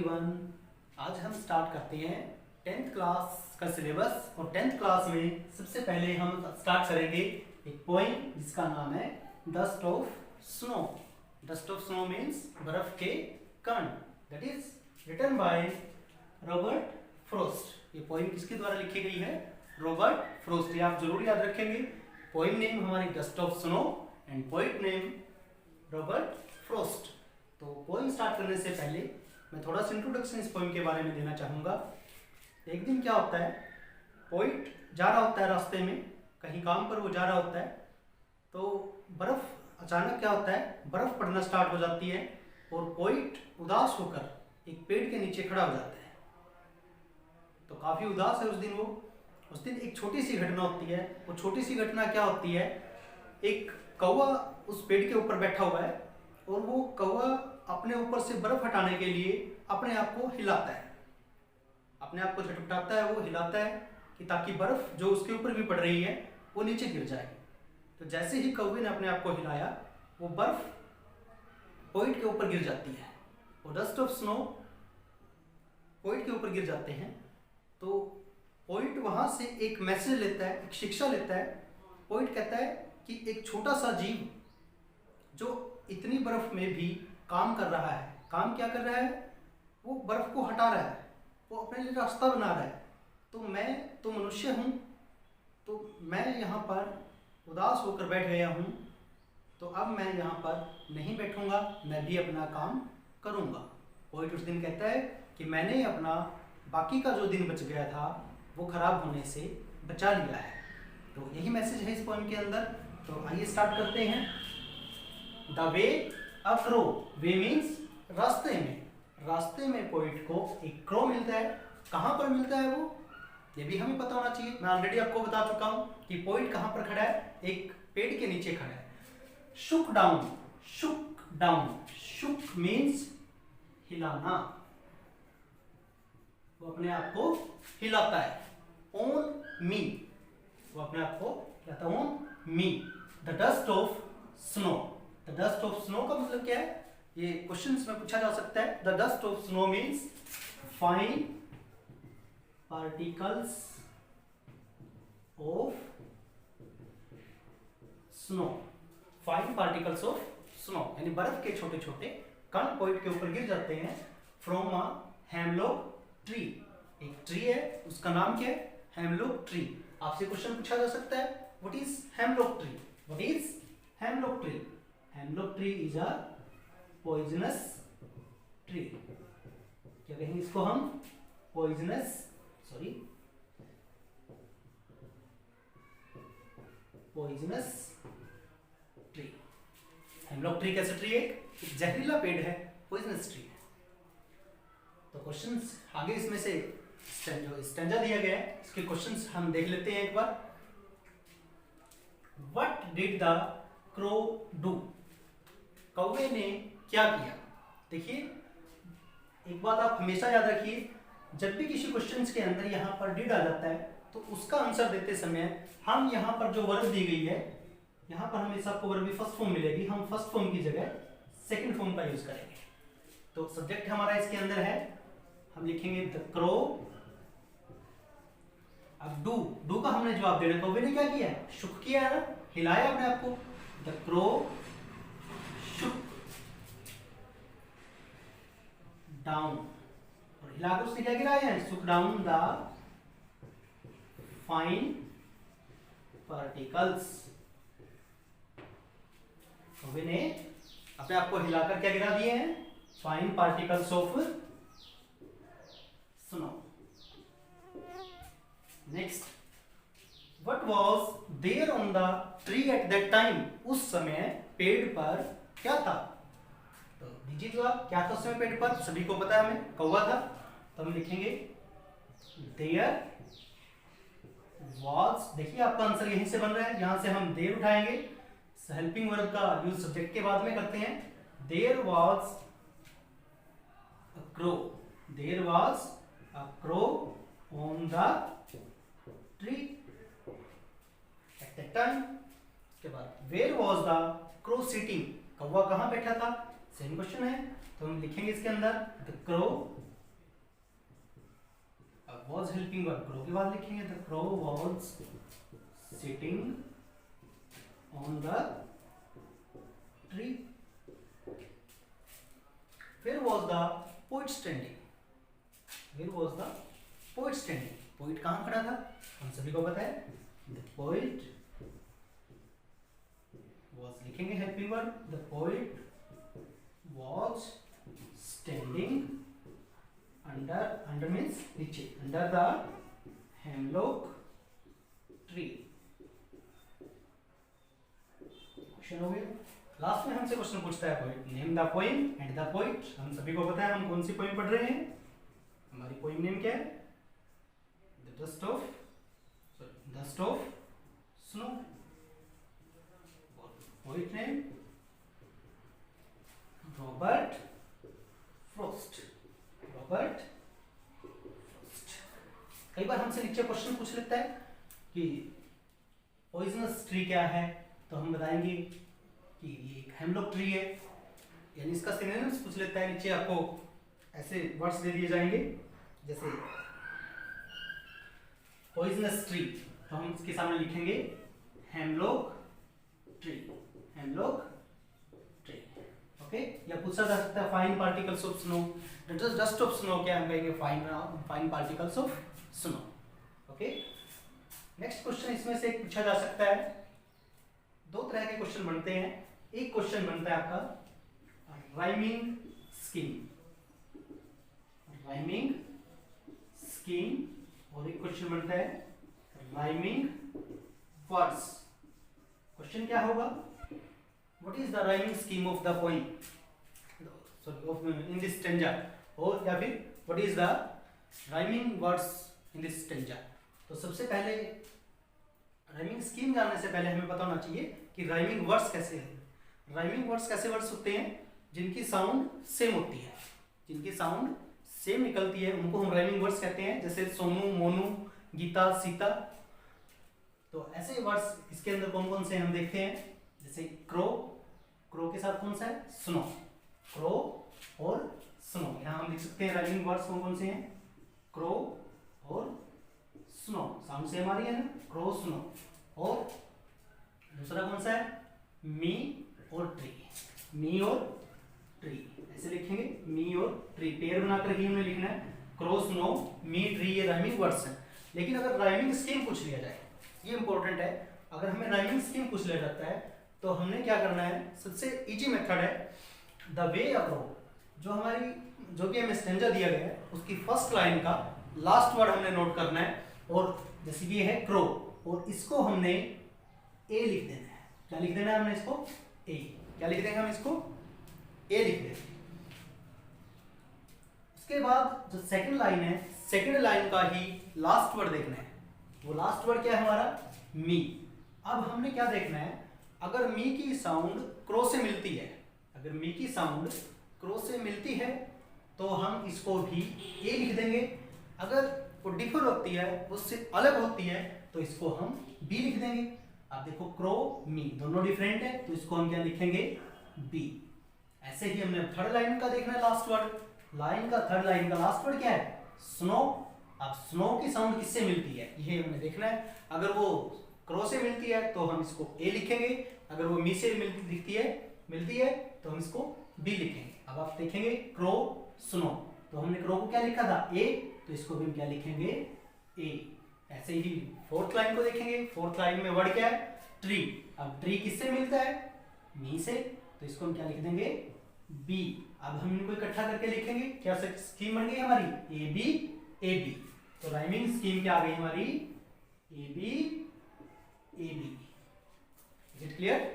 Everyone, आज हम start करते हैं 10th क्लास का सिलेबस। और 10th क्लास में सबसे पहले हम स्टार्ट करेंगे एक पोएम जिसका नाम है dust of snow. Dust of snow means बर्फ के कण। That is written by Robert Frost. ये पोएम किसके द्वारा लिखी गई है? Robert Frost. ये आप जरूर याद रखेंगे। पोएम नेम हमारी dust of snow and poet name Robert Frost. तो पोएम स्टार्ट करने से पहले मैं थोड़ा सा इंट्रोडक्शन इस पोएम के बारे में देना चाहूँगा। एक दिन क्या होता है, पोइट जा रहा होता है रास्ते में, कहीं काम पर वो जा रहा होता है, तो बर्फ़ अचानक क्या होता है, बर्फ़ पड़ना स्टार्ट हो जाती है और पोइट उदास होकर एक पेड़ के नीचे खड़ा हो जाता है। तो काफ़ी उदास है उस दिन वो। उस दिन एक छोटी सी घटना होती है। वो छोटी सी घटना क्या होती है, एक कौवा उस पेड़ के ऊपर बैठा हुआ है और वो कौवा अपने ऊपर से बर्फ हटाने के लिए अपने आप को हिलाता है, अपने आप को झटपटाता है, वो हिलाता है कि ताकि बर्फ जो उसके ऊपर भी पड़ रही है वो नीचे गिर जाए। तो जैसे ही कौवे ने अपने आप को हिलाया, वो बर्फ पोइट के ऊपर गिर जाती है। वो डस्ट ऑफ स्नो पोइट के ऊपर गिर जाते हैं। तो पोइट वहाँ से एक मैसेज लेता है, एक शिक्षा लेता है। पोइट कहता है कि एक छोटा सा जीव जो इतनी बर्फ में भी काम कर रहा है, काम क्या कर रहा है, वो बर्फ को हटा रहा है, वो अपने लिए रास्ता बना रहा है। तो मैं तो मनुष्य हूँ, तो मैं यहाँ पर उदास होकर बैठ गया हूँ, तो अब मैं यहाँ पर नहीं बैठूँगा, मैं भी अपना काम करूँगा। पोइट उस दिन कहता है कि मैंने अपना बाकी का जो दिन बच गया था वो खराब होने से बचा लिया है। तो यही मैसेज है इस पोएम के अंदर। तो आइए स्टार्ट करते हैं। The way a crow, way means रास्ते में। रास्ते में पोइट को एक क्रो मिलता है। कहाँ पर मिलता है वो, ये भी हमें पता होना चाहिए। मैं ऑलरेडी आपको बता चुका हूँ कि पोइट कहाँ पर खड़ा है, एक पेड़ के नीचे खड़ा है। शुक डाउन, शुक डाउन, शुक मीन्स हिलाना, वो अपने आप को हिलाता है। ऑन मी, वो अपने आप को हिलाता है। On me the dust of snow. The dust of snow का मतलब क्या है, ये क्वेश्चंस में पूछा जा सकता है। The dust of snow means fine particles of snow. Fine particles of snow यानी बर्फ के छोटे छोटे कण पोइट के ऊपर गिर जाते हैं। फ्रॉम अ हेमलॉक ट्री, एक ट्री है, उसका नाम क्या है, हेमलॉक ट्री। आपसे क्वेश्चन पूछा जा सकता है, what is hemlock tree, what is hemlock tree. Hemlock tree is a poisonous tree. क्या कहेंगे इसको हम, poisonous, poisonous tree. Hemlock tree कैसा ट्री है, एक जहरीला पेड़ है, पॉइजनस ट्री है। तो क्वेश्चंस आगे इसमें से जो स्टैंजा दिया गया है, इसके क्वेश्चंस हम देख लेते हैं एक बार। What did the crow do, कौवे ने क्या किया। देखिए एक बात आप हमेशा याद रखिए, जब भी किसी क्वेश्चंस के अंदर यहाँ पर डिड आ जाता है तो उसका आंसर देते समय हम यहाँ पर जो वर्ब दी गई है, यहाँ पर हमेशा आपको वर्ब की फर्स्ट फॉर्म मिलेगी, हम फर्स्ट फॉर्म की जगह सेकंड फॉर्म का यूज करेंगे। तो सब्जेक्ट हमारा इसके अंदर है, हम लिखेंगे द क्रो। अब डू, डू का हमने जवाब देना, कौवे ने क्या किया, शुक किया है ना, हिलाया अपने आप को। द क्रो शुक डाउन, और हिलाकर उसने क्या गिराया है, शुक डाउन द फाइन पार्टिकल्स। कौवे ने अपने आप को हिलाकर क्या गिरा दिए हैं, fine particles of snow. Next, what was there on the tree at that time, उस समय पेड़ पर क्या था। तो दीजिए जवाब, क्या था उस समय पेड़ पर, सभी को पता है हमें, कौवा था। तो हम लिखेंगे देयर वाज। देखिए आपका आंसर यहीं से बन रहा है, यहां से हम देयर उठाएंगे, हेल्पिंग वर्ब का यूज सब्जेक्ट के बाद में करते हैं। There was a crow, there was a crow on the tree at that time. उसके बाद where was the crow sitting, कौवा कहाँ बैठा था, सेम क्वेश्चन है। तो हम लिखेंगे इसके अंदर द क्रो अब was helping verb crow के बाद लिखेंगे the crow was sitting on the tree. Where was the poet standing? Where was the poet standing? poet कहाँ खड़ा था? हम सभी को पता है the poet was लिखेंगे helping verb. The poet was standing under means नीचे under the hemlock tree. Question हो गया. लास्ट में हमसे क्वेश्चन पूछता है poet name the poem and the poet. हम सभी को पता है हम कौन सी पोइम पढ़ रहे हैं. हमारी पोइम नेम क्या है? The dust of snow. Poet name Robert Frost. कई बार हमसे नीचे क्वेश्चन पूछ लेता है कि पॉइजनस ट्री क्या है, तो हम बताएंगे कि ये एक हेमलॉक ट्री है, यानी इसका सिनोनिम्स पूछ लेता है. नीचे आपको ऐसे वर्ड्स दे दिए जाएंगे जैसे पॉइजनस ट्री, तो हम इसके सामने लिखेंगे हेमलॉक ट्री. ओके. या पूछा जा सकता है fine particles of snow. Dust of snow क्या हम कहेंगे? Fine particles of snow. Okay. Next question इसमें से पूछा जा सकता है. दो तरह के क्वेश्चन बनते हैं. एक क्वेश्चन बनता है आपका राइमिंग स्कीम और एक क्वेश्चन बनता है राइमिंग वर्ड्स. क्वेश्चन क्या होगा? What is the rhyming scheme of the poem, sorry in this stanza, और या फिर what is the rhyming words in this stanza. तो सबसे पहले राइमिंग स्कीम जानने से पहले हमें पता होना चाहिए कि राइमिंग वर्ड्स कैसे हैं. राइमिंग वर्ड्स कैसे वर्ड्स होते हैं? जिनकी साउंड सेम होती है, जिनकी साउंड सेम निकलती है, उनको हम राइमिंग वर्ड्स कहते हैं. जैसे सोनू, मोनू, गीता, सीता. तो ऐसे वर्ड्स इसके अंदर कौन कौन से हम देखते हैं. जैसे क्रो के साथ कौन सा है? स्नो. क्रो और स्नो. यहाँ हम लिख सकते हैं राइमिंग वर्ड्स कौन कौन से हैं. क्रो और स्नो. साउंड सेम आ रही है ना, क्रो स्नो. और दूसरा कौन सा है? मी और ट्री. ऐसे लिखेंगे मी और ट्री. पेयर बनाकर ही हमें लिखना है. क्रो स्नो मी ट्री, ये राइमिंग वर्ड्स हैं. लेकिन अगर राइमिंग स्कीम पूछ लिया जाए, ये इंपॉर्टेंट है. अगर हमें राइमिंग स्कीम पूछ लिया जाता है तो हमने क्या करना है? सबसे इजी मेथड है द वे अप्रोच. जो कि हमें स्टैंजा दिया गया है उसकी फर्स्ट लाइन का लास्ट वर्ड हमने नोट करना है. और जैसे कि ये है क्रो, और इसको हमने ए लिख देना है. क्या लिख देना है हमने इसको? ए. क्या लिख देंगे हम इसको? ए लिख देंगे. उसके बाद जो सेकंड लाइन है, सेकंड लाइन का ही लास्ट वर्ड देखना है. वो लास्ट वर्ड क्या है हमारा? मी. अब हमने क्या देखना है? अगर मी की साउंड क्रो से मिलती है, अगर मी की साउंड क्रो से मिलती है तो हम इसको भी ए लिख देंगे. अगर वो डिफर होती है, उससे अलग होती है, तो इसको हम बी लिख देंगे. आप देखो क्रो मी दोनों डिफरेंट है, तो इसको हम क्या लिखेंगे? बी. ऐसे ही हमने थर्ड लाइन का देखना है लास्ट वर्ड. थर्ड लाइन का लास्ट वर्ड क्या है? स्नो. अब स्नो की साउंड किससे मिलती है ये हमें देखना है. अगर वो क्रो से मिलती है तो हम इसको ए लिखेंगे. अगर वो मी से मिलती है तो हम इसको बी लिखेंगे. अब आप देखेंगे क्रो स्नो, तो हमने क्रो को क्या लिखा था? ए. तो इसको भी हम क्या लिखेंगे? ए. ऐसे ही फोर्थ लाइन को देखेंगे. फोर्थ लाइन में वर्ड क्या है? ट्री. अब ट्री किससे मिलता है? मी से. तो इसको हम क्या लिख देंगे? बी. अब हम इनको इकट्ठा करके लिखेंगे. क्या स्कीम बन गई हमारी? A B A B. तो राइमिंग स्कीम क्या आ गई हमारी? A B A B. Is it clear?